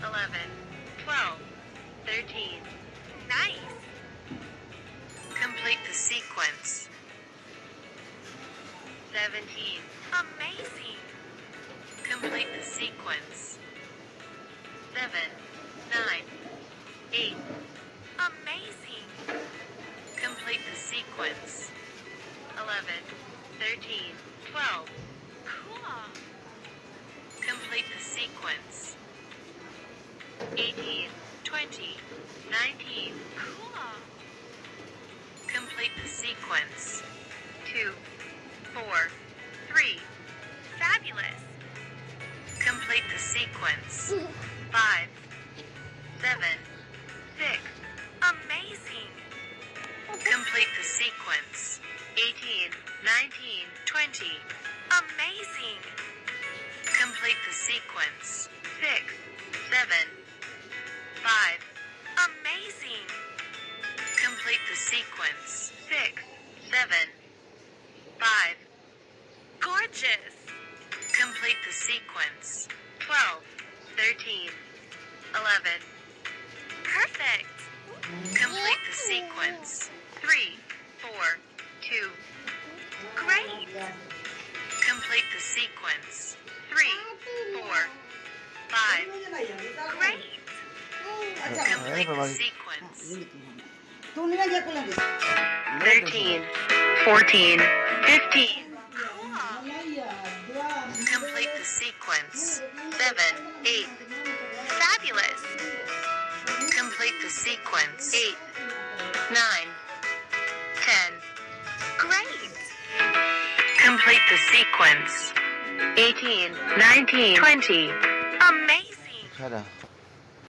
11, 12, 13. Nice. Complete the sequence. 17. Amazing. Complete the sequence. 7, 9, 8. Amazing. Complete the sequence. 11, 13, 12. Cool. Complete the sequence. 18, 20, 19. Cool. Complete the sequence. 2, 4, 3. Fabulous. Complete the sequence. 5, 7, 6. Amazing. Complete the sequence. 18, 19, 20. Amazing. Complete the sequence. 6, 7, 5. Amazing. Complete the sequence. 6, 7, 5. Gorgeous. Complete the sequence. 12, 13, 11. Perfect. Complete the sequence. 3, 4, 2. Great. Complete the sequence. 3, 4, 5. Great. Complete the sequence. 13, 14, 15. Cool. Complete the sequence. 7, 8. Fabulous. Complete the sequence. 8, 9, 10. Great. Complete the sequence. 18, 19, 20. Amazing. Shut up.